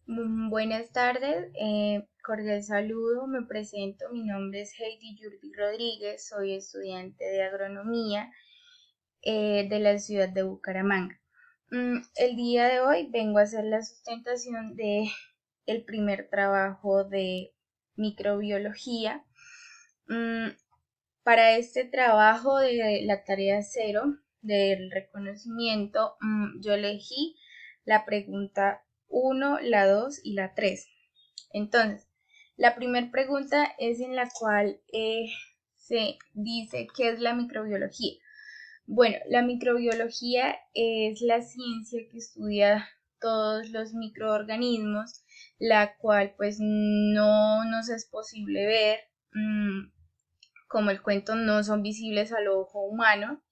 Buenas tardes, cordial saludo, me presento, mi nombre es Heidi Yurdi Rodríguez, soy estudiante de agronomía de la ciudad de Bucaramanga. El día de hoy vengo a hacer la sustentación de el primer trabajo de microbiología. Mm, para este trabajo de la tarea cero del reconocimiento, yo elegí la pregunta uno, la 2 y la 3. Entonces, la primera pregunta es en la cual se dice qué es la microbiología. Bueno, la microbiología es la ciencia que estudia todos los microorganismos, la cual pues no nos es posible ver, como el cuento no son visibles al ojo humano,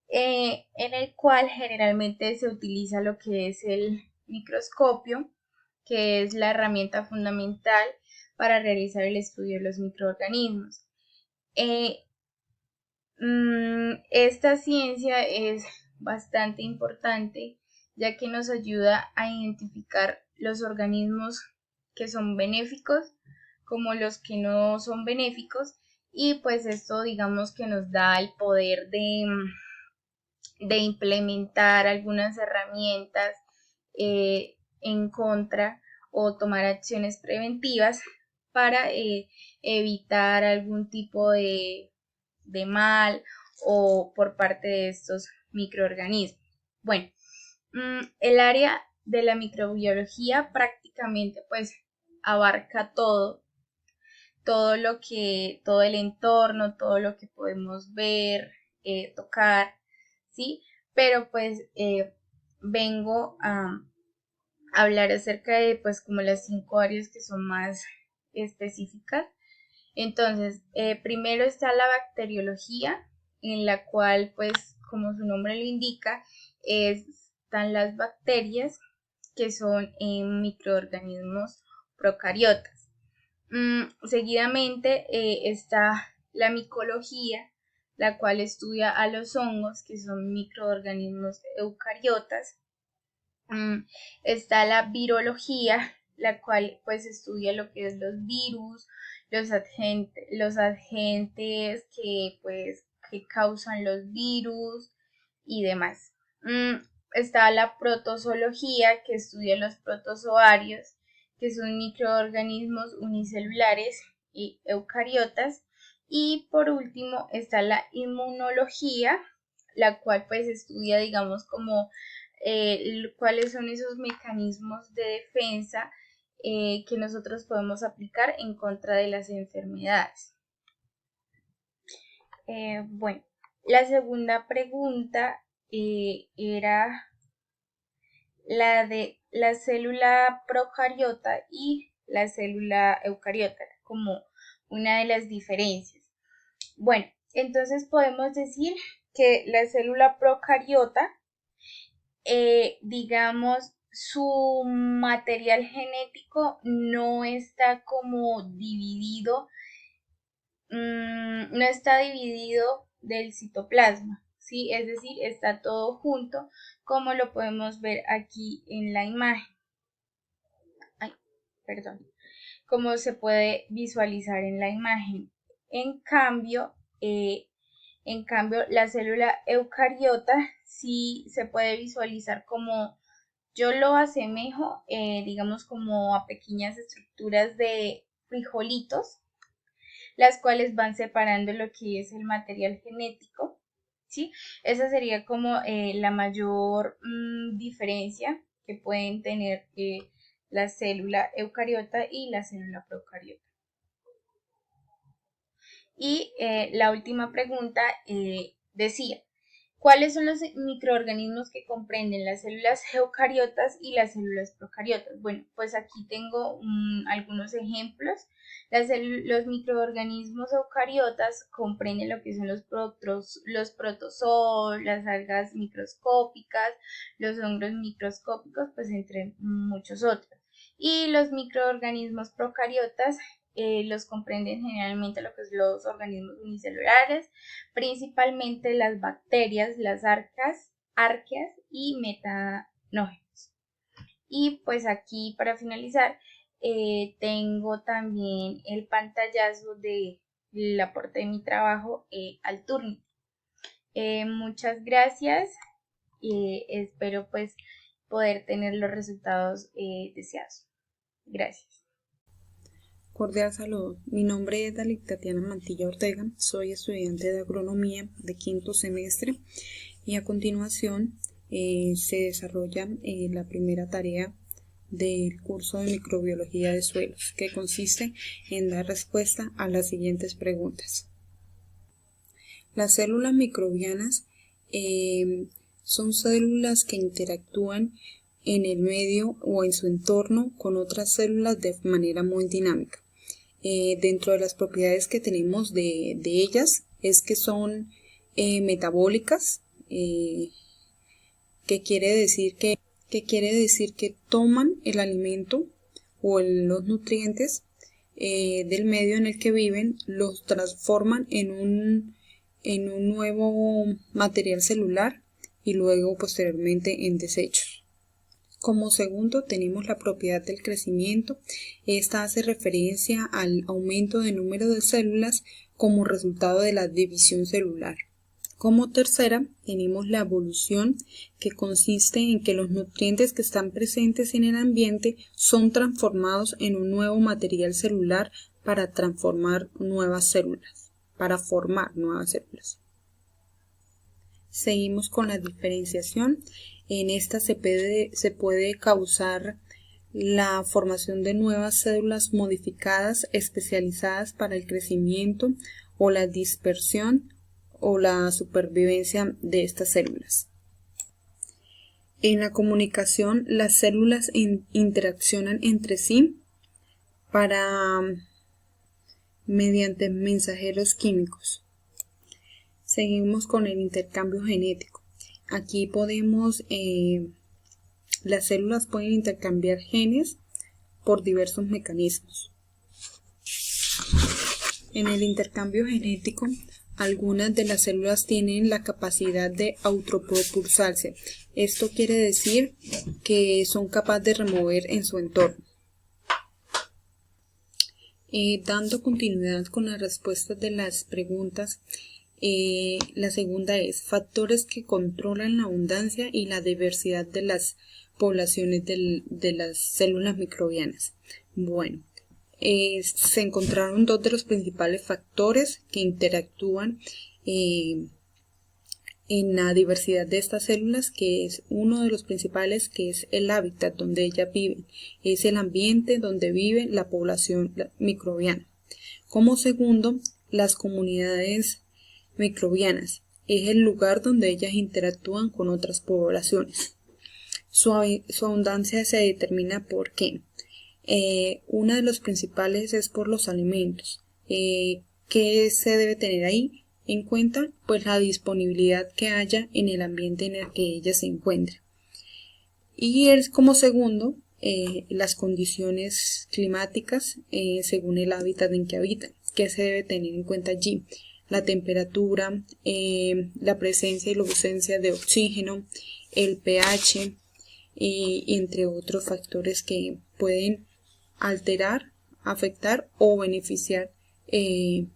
en el cual generalmente se utiliza lo que es el microscopio, que es la herramienta fundamental para realizar el estudio de los microorganismos. Eh, Esta ciencia es bastante importante ya que nos ayuda a identificar los organismos que son benéficos como los que no son benéficos, y pues esto digamos que nos da el poder de implementar algunas herramientas en contra o tomar acciones preventivas para evitar algún tipo de mal o por parte de estos microorganismos. Bueno, el área de la microbiología prácticamente pues abarca todo el entorno, todo lo que podemos ver, tocar, ¿sí? Pero pues vengo a hablar acerca de pues como las 5 áreas que son más específicas. Entonces, primero está la bacteriología, en la cual pues como su nombre lo indica, están las bacterias que son microorganismos procariotas. Seguidamente está la micología, la cual estudia a los hongos, que son microorganismos eucariotas. Está la virología, la cual pues estudia lo que es los virus, los agentes que pues que causan los virus y demás. Está la protozoología, que estudia los protozoarios, que son microorganismos unicelulares y eucariotas. Y por último está la inmunología, la cual pues estudia digamos como cuáles son esos mecanismos de defensa que nosotros podemos aplicar en contra de las enfermedades. Bueno, la segunda pregunta era la de la célula procariota y la célula eucariota, como una de las diferencias. Bueno, entonces podemos decir que la célula procariota, digamos, su material genético no está como dividido, no está dividido del citoplasma, ¿sí? Es decir, está todo junto, como lo podemos ver aquí en la imagen. Ay, perdón. Como se puede visualizar en la imagen. En cambio, eh, la célula eucariota sí se puede visualizar como yo lo asemejo, digamos, como a pequeñas estructuras de frijolitos, las cuales van separando lo que es el material genético, ¿sí? Esa sería como la mayor diferencia que pueden tener la célula eucariota y la célula procariota. Y la última pregunta decía, ¿cuáles son los microorganismos que comprenden las células eucariotas y las células procariotas? Bueno, pues aquí tengo algunos ejemplos. Los microorganismos eucariotas comprenden lo que son los protozoos, las algas microscópicas, los hongos microscópicos, pues entre muchos otros. Y los microorganismos procariotas los comprenden generalmente lo que es los organismos unicelulares, principalmente las bacterias, las arqueas y metanógenos. Y pues aquí para finalizar tengo también el pantallazo del aporte de mi trabajo al Turnitin. Muchas gracias y espero pues poder tener los resultados deseados. Gracias. Cordial saludo. Mi nombre es Dalit Tatiana Mantilla Ortega, soy estudiante de agronomía de quinto semestre y a continuación se desarrolla la primera tarea del curso de microbiología de suelos, que consiste en dar respuesta a las siguientes preguntas. Las células microbianas son células que interactúan en el medio o en su entorno con otras células de manera muy dinámica. Dentro de las propiedades que tenemos de ellas es que son metabólicas, que quiere decir que toman el alimento o los nutrientes del medio en el que viven, los transforman en un nuevo material celular y luego posteriormente en desechos. Como segundo tenemos la propiedad del crecimiento. Esta hace referencia al aumento de número de células como resultado de la división celular. Como tercera tenemos la evolución, que consiste en que los nutrientes que están presentes en el ambiente son transformados en un nuevo material celular para formar nuevas células. Seguimos con la diferenciación. En esta se puede causar la formación de nuevas células modificadas especializadas para el crecimiento o la dispersión o la supervivencia de estas células. En la comunicación, las células interaccionan entre sí mediante mensajeros químicos. Seguimos con el intercambio genético. Aquí las células pueden intercambiar genes por diversos mecanismos. En el intercambio genético, algunas de las células tienen la capacidad de autopropulsarse. Esto quiere decir que son capaces de remover en su entorno. Dando continuidad con las respuestas de las preguntas, la segunda es factores que controlan la abundancia y la diversidad de las poblaciones de las células microbianas. Bueno, se encontraron dos de los principales factores que interactúan en la diversidad de estas células, que es uno de los principales, que es el hábitat donde ellas viven, es el ambiente donde vive la población microbiana. Como segundo, las comunidades microbianas, es el lugar donde ellas interactúan con otras poblaciones. Su abundancia se determina por qué. Una de los principales es por los alimentos. ¿Qué se debe tener ahí en cuenta? Pues la disponibilidad que haya en el ambiente en el que ella se encuentra. Y como segundo, las condiciones climáticas según el hábitat en que habitan. ¿Qué se debe tener en cuenta allí? La temperatura, la presencia y la ausencia de oxígeno, el pH, entre otros factores que pueden alterar, afectar o beneficiar el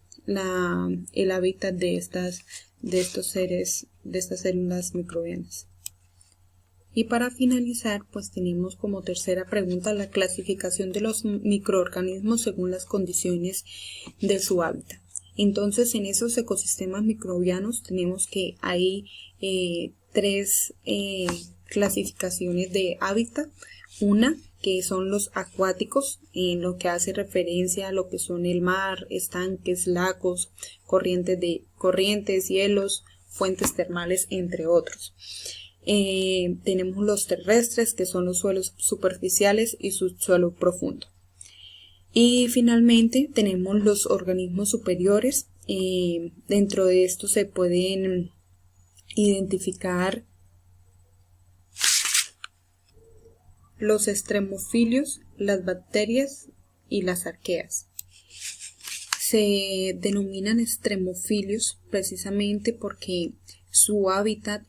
hábitat de estos seres, de estas células microbianas. Y para finalizar, pues tenemos como tercera pregunta la clasificación de los microorganismos según las condiciones de su hábitat. Entonces, en esos ecosistemas microbianos tenemos que hay tres clasificaciones de hábitat. Una, que son los acuáticos, en lo que hace referencia a lo que son el mar, estanques, lagos, corrientes, hielos, fuentes termales, entre otros. Tenemos los terrestres, que son los suelos superficiales y subsuelo profundo. Y finalmente tenemos los organismos superiores. Dentro de estos se pueden identificar los extremofilios, las bacterias y las arqueas. Se denominan extremofilios precisamente porque su hábitat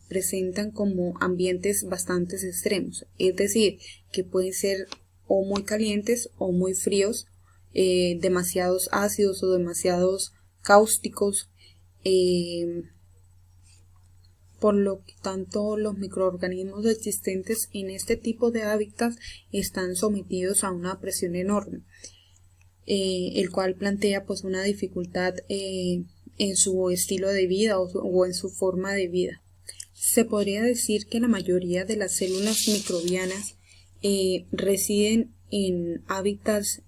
presentan como ambientes bastante extremos, es decir, que pueden ser o muy calientes o muy fríos, demasiados ácidos o demasiados cáusticos, por lo que tanto los microorganismos existentes en este tipo de hábitats están sometidos a una presión enorme, el cual plantea pues una dificultad en su estilo de vida o en su forma de vida. Se podría decir que la mayoría de las células microbianas residen en hábitats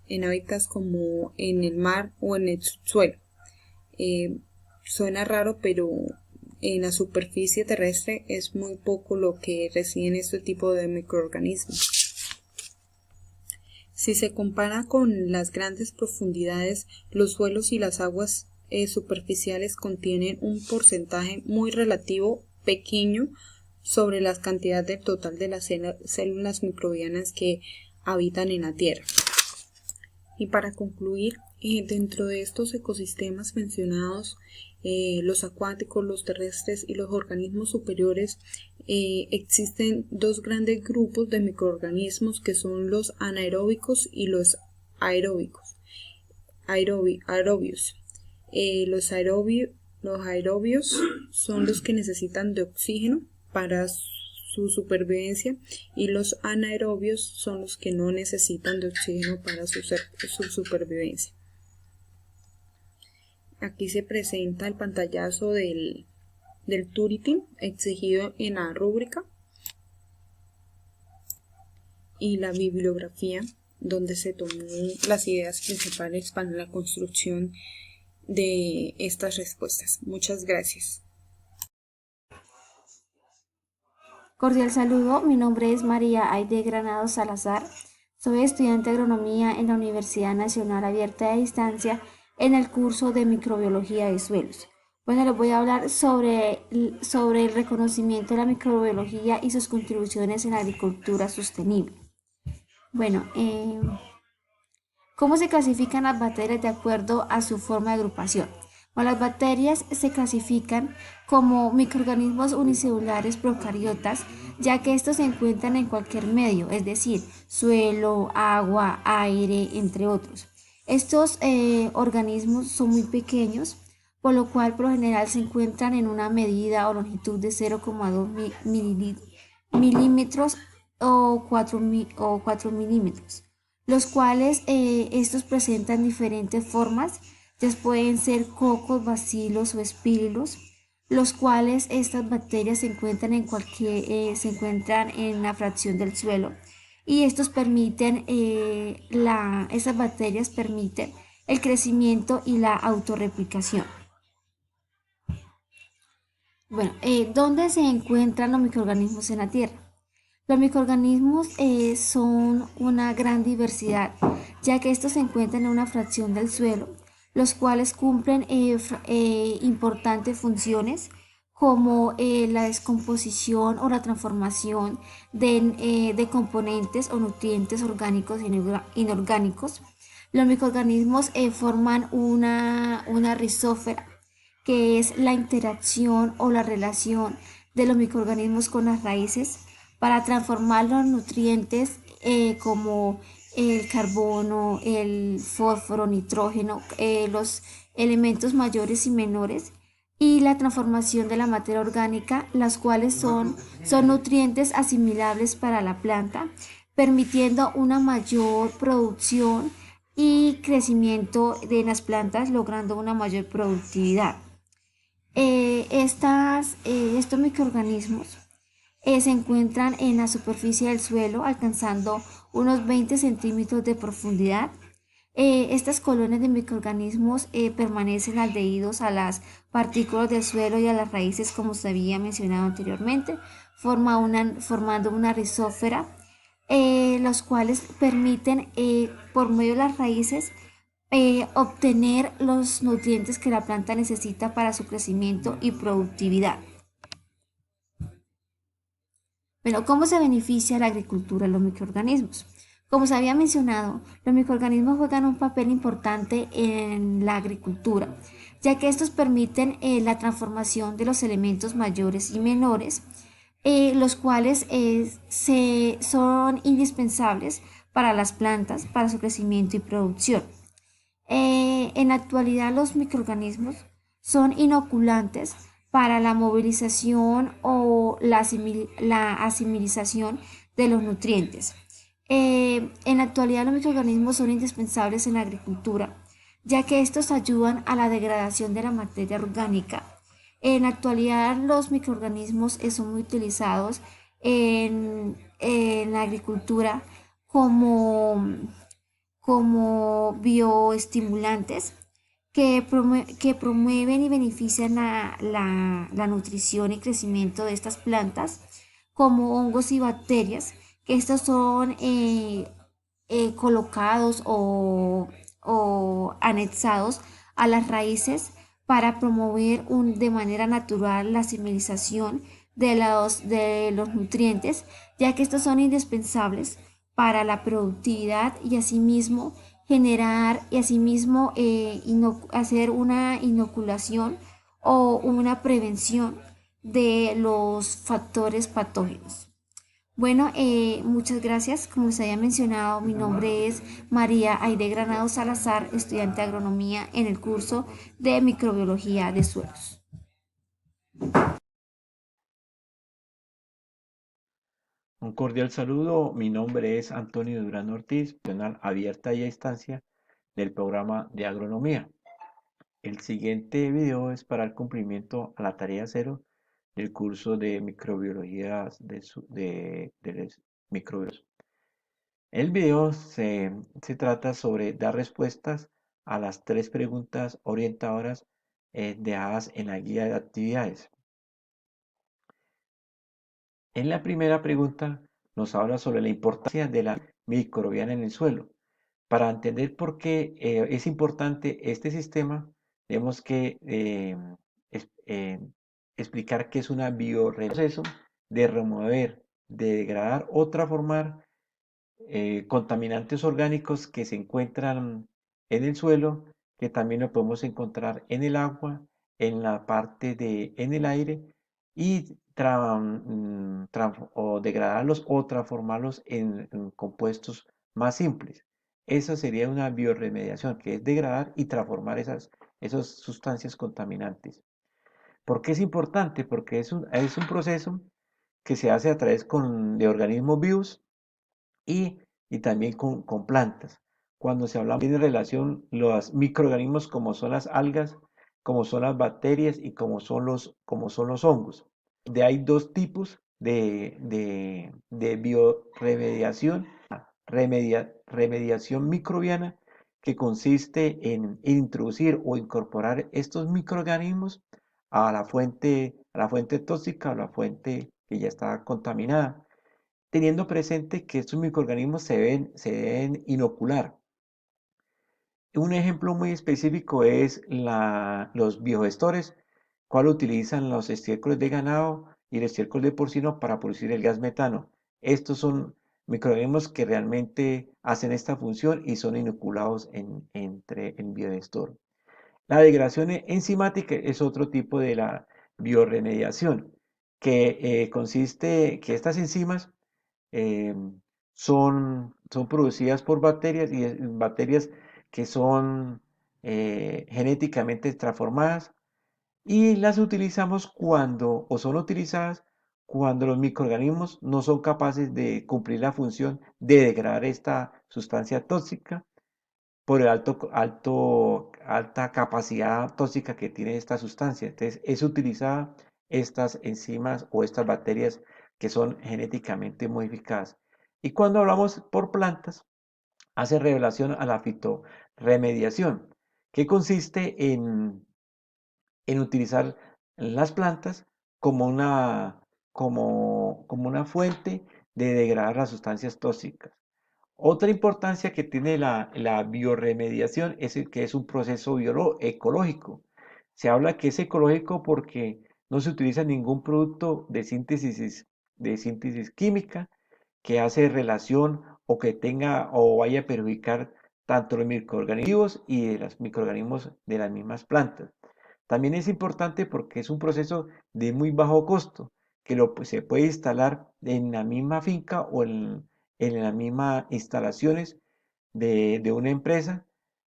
en hábitats como en el mar o en el subsuelo. Suena raro, pero en la superficie terrestre es muy poco lo que residen este tipo de microorganismos. Si se compara con las grandes profundidades, los suelos y las aguas superficiales contienen un porcentaje muy relativo pequeño sobre la cantidad del total de las células microbianas que habitan en la Tierra. Y para concluir, dentro de estos ecosistemas mencionados, los acuáticos, los terrestres y los organismos superiores, existen dos grandes grupos de microorganismos que son los anaeróbicos y los aeróbicos. Los aerobios son los que necesitan de oxígeno para su supervivencia, y los anaerobios son los que no necesitan de oxígeno para su supervivencia. Aquí se presenta el pantallazo del Turing exigido en la rúbrica y la bibliografía donde se tomó las ideas principales para la construcción de estas respuestas. Muchas gracias. Cordial saludo, mi nombre es María Aide Granados Salazar, soy estudiante de agronomía en la Universidad Nacional Abierta de Distancia en el curso de microbiología de suelos. Bueno, les voy a hablar sobre el reconocimiento de la microbiología y sus contribuciones en la agricultura sostenible. Bueno, ¿cómo se clasifican las bacterias de acuerdo a su forma de agrupación? Bueno, las bacterias se clasifican como microorganismos unicelulares procariotas, ya que estos se encuentran en cualquier medio, es decir, suelo, agua, aire, entre otros. Estos organismos son muy pequeños, por lo cual por lo general se encuentran en una medida o longitud de 0,2 milímetros o 4 milímetros, los cuales estos presentan diferentes formas. Ya pueden ser cocos, bacilos o espírilos, los cuales estas bacterias se encuentran en la fracción del suelo, y estos permiten estas bacterias permiten el crecimiento y la autorreplicación. Bueno, ¿dónde se encuentran los microorganismos en la Tierra? Los microorganismos son una gran diversidad, ya que estos se encuentran en una fracción del suelo, los cuales cumplen importantes funciones como la descomposición o la transformación de componentes o nutrientes orgánicos e inorgánicos. Los microorganismos forman una rizósfera, que es la interacción o la relación de los microorganismos con las raíces para transformar los nutrientes como el carbono, el fósforo, nitrógeno, los elementos mayores y menores, y la transformación de la materia orgánica, las cuales son nutrientes asimilables para la planta, permitiendo una mayor producción y crecimiento de las plantas, logrando una mayor productividad. Estos microorganismos se encuentran en la superficie del suelo, alcanzando unos 20 centímetros de profundidad. Estas colonias de microorganismos permanecen adheridos a las partículas del suelo y a las raíces, como se había mencionado anteriormente, formando una rizósfera, los cuales permiten, por medio de las raíces, obtener los nutrientes que la planta necesita para su crecimiento y productividad. Bueno, ¿cómo se beneficia la agricultura de los microorganismos? Como se había mencionado, los microorganismos juegan un papel importante en la agricultura, ya que estos permiten la transformación de los elementos mayores y menores, los cuales son indispensables para las plantas, para su crecimiento y producción. En la actualidad los microorganismos son inoculantes para la movilización o la asimilización de los nutrientes. En la actualidad los microorganismos son indispensables en la agricultura, ya que estos ayudan a la degradación de la materia orgánica. En la actualidad los microorganismos son muy utilizados en la agricultura como bioestimulantes que promueven y benefician la nutrición y crecimiento de estas plantas, como hongos y bacterias, que estos son colocados o anexados a las raíces para promover de manera natural la asimilización de los nutrientes, ya que estos son indispensables para la productividad y asimismo generar y asimismo hacer una inoculación o una prevención de los factores patógenos. Bueno, muchas gracias. Como les había mencionado, mi nombre es María Aide Granado Salazar, estudiante de agronomía en el curso de microbiología de suelos. Un cordial saludo, mi nombre es Antonio Durán Ortiz, profesional abierta y a distancia del programa de agronomía. El siguiente video es para el cumplimiento a la tarea cero del curso de microbiología de los microbios. El video se trata sobre dar respuestas a las 3 preguntas orientadoras dejadas en la guía de actividades. En la primera pregunta nos habla sobre la importancia de la microbiana en el suelo. Para entender por qué es importante este sistema, tenemos que es- eh, explicar qué es una proceso de remover, de degradar o transformar contaminantes orgánicos que se encuentran en el suelo, que también lo podemos encontrar en el agua, en el aire, y o degradarlos o transformarlos en compuestos más simples. Eso sería una bioremediación, que es degradar y transformar esas sustancias contaminantes. ¿Por qué es importante? Porque es un proceso que se hace a través de organismos vivos y, y también con plantas. Cuando se habla, tiene relación los microorganismos como son las algas, como son las bacterias y como son los hongos. Hay dos tipos de bioremediación, remediación microbiana, que consiste en introducir o incorporar estos microorganismos a la fuente tóxica o la fuente que ya está contaminada, teniendo presente que estos microorganismos se deben inocular. Un ejemplo muy específico es los biogestores, cual utilizan los estiércoles de ganado y el estiércol de porcino para producir el gas metano. Estos son microorganismos que realmente hacen esta función y son inoculados entre el biogestor. La degradación enzimática es otro tipo de la bioremediación, que consiste que estas enzimas eh, son producidas por bacterias y bacterias que son genéticamente transformadas, y las utilizamos o son utilizadas cuando los microorganismos no son capaces de cumplir la función de degradar esta sustancia tóxica por el alta capacidad tóxica que tiene esta sustancia. Entonces, es utilizada estas enzimas o estas bacterias que son genéticamente modificadas. Y cuando hablamos por plantas, hace revelación a la fitorremediación, que consiste en utilizar las plantas como como una fuente de degradar las sustancias tóxicas. Otra importancia que tiene la bioremediación es que es un proceso ecológico. Se habla que es ecológico porque no se utiliza ningún producto de síntesis química que hace relación o que tenga o vaya a perjudicar tanto los microorganismos y de los microorganismos de las mismas plantas. También es importante porque es un proceso de muy bajo costo, que se puede instalar en la misma finca o en las mismas instalaciones de una empresa,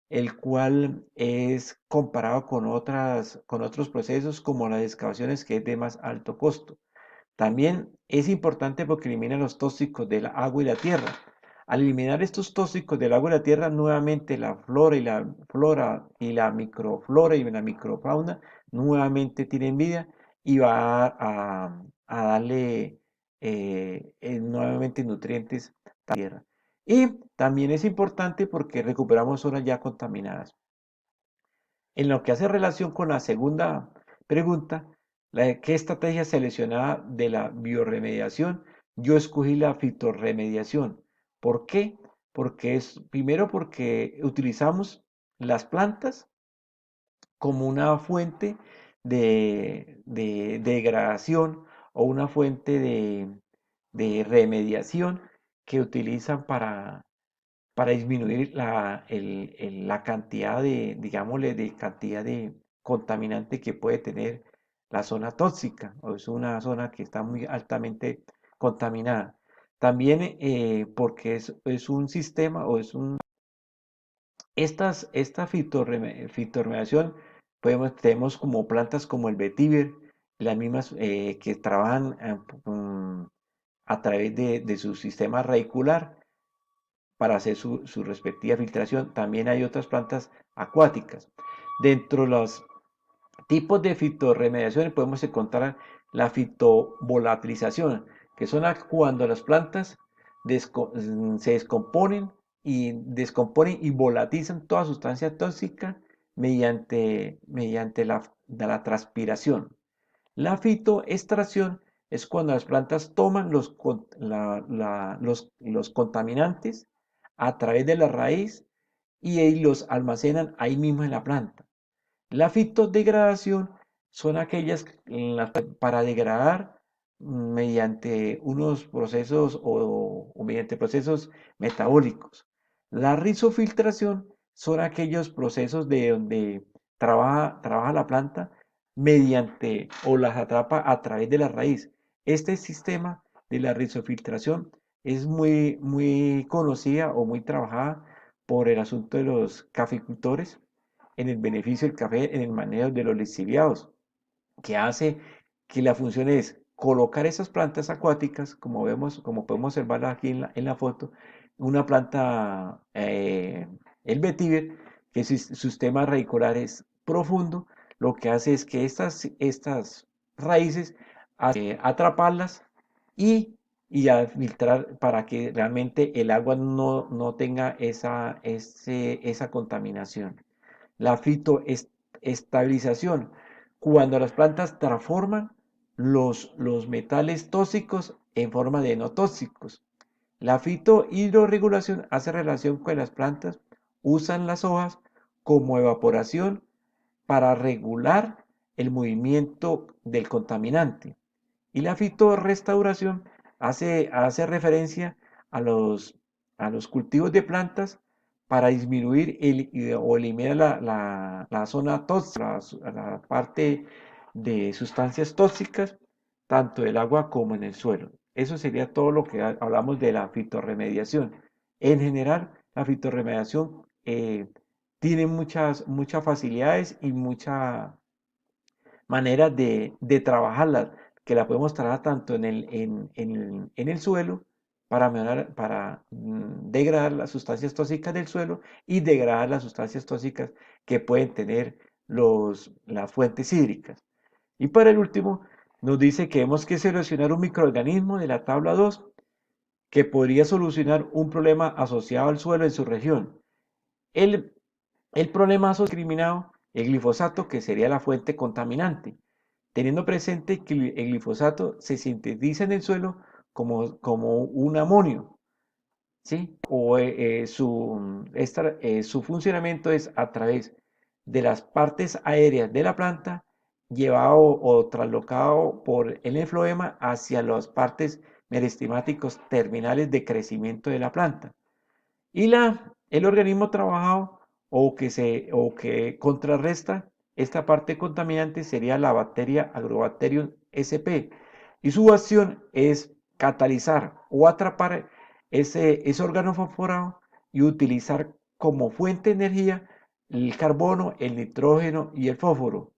el cual es comparado con otros procesos como las excavaciones, que es de más alto costo. También es importante porque elimina los tóxicos del agua y la tierra. Al eliminar estos tóxicos del agua y la tierra, nuevamente la flora y la microflora y la microfauna nuevamente tienen vida y va a darle nuevamente nutrientes a la tierra. Y también es importante porque recuperamos zonas ya contaminadas. En lo que hace relación con la segunda pregunta, ¿qué estrategia seleccionada de la biorremediación? Yo escogí la fitorremediación. ¿Por qué? Primero porque utilizamos las plantas como una fuente de degradación o una fuente de remediación que utilizan para disminuir la cantidad digámosle, de cantidad de contaminante que puede tener la zona tóxica, o es una zona que está muy altamente contaminada. También porque es un sistema o es un... Esta fitorremediación, tenemos como plantas como el vetiver, las mismas que trabajan a través de su sistema radicular para hacer su respectiva filtración. También hay otras plantas acuáticas. Dentro de los tipos de fitorremediación podemos encontrar la fitovolatilización, que son cuando las plantas se descomponen y volatilizan toda sustancia tóxica mediante la transpiración. La fitoextracción es cuando las plantas toman los contaminantes a través de la raíz y los almacenan ahí mismo en la planta. La fitodegradación son aquellas para degradar mediante unos procesos o mediante procesos metabólicos. La rizofiltración son aquellos procesos de donde trabaja la planta mediante o las atrapa a través de la raíz. Este sistema de la rizofiltración es muy conocida o muy trabajada por el asunto de los caficultores en el beneficio del café en el manejo de los lixiviados, que hace que la función es colocar esas plantas acuáticas, como podemos observar aquí en la foto, una planta, el vetiver, que su sistema radicular es profundo, lo que hace es que estas raíces atraparlas y, a filtrar para que realmente el agua no tenga esa contaminación. La fitoestabilización, cuando las plantas transforman los metales tóxicos en forma de no tóxicos. La fitohidrorregulación hace relación con las plantas, usan las hojas como evaporación para regular el movimiento del contaminante. Y la fitorrestauración hace referencia a los cultivos de plantas para disminuir o eliminar la zona tóxica, la parte de sustancias tóxicas, tanto del agua como en el suelo. Eso sería todo lo que hablamos de la fitorremediación. En general, la fitorremediación tiene muchas facilidades y muchas maneras de trabajarla, que la podemos trabajar tanto en el suelo para degradar las sustancias tóxicas del suelo y degradar las sustancias tóxicas que pueden tener las fuentes hídricas. Y para el último, nos dice que hemos que seleccionar un microorganismo de la tabla 2 que podría solucionar un problema asociado al suelo en su región. El, el problema discriminado, el glifosato, que sería la fuente contaminante, teniendo presente que el glifosato se sintetiza en el suelo como un amonio, ¿sí? Su funcionamiento es a través de las partes aéreas de la planta, llevado o traslocado por el efluema hacia las partes meristemáticos terminales de crecimiento de la planta. Y el organismo trabajado o que contrarresta esta parte contaminante sería la bacteria Agrobacterium sp. Y su acción es catalizar o atrapar ese órgano fosforado y utilizar como fuente de energía el carbono, el nitrógeno y el fósforo.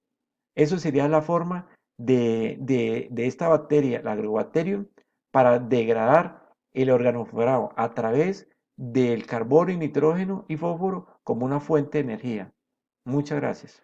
Eso sería la forma de esta bacteria, la Agrobacterium, para degradar el organofosforado a través del carbono y nitrógeno y fósforo como una fuente de energía. Muchas gracias.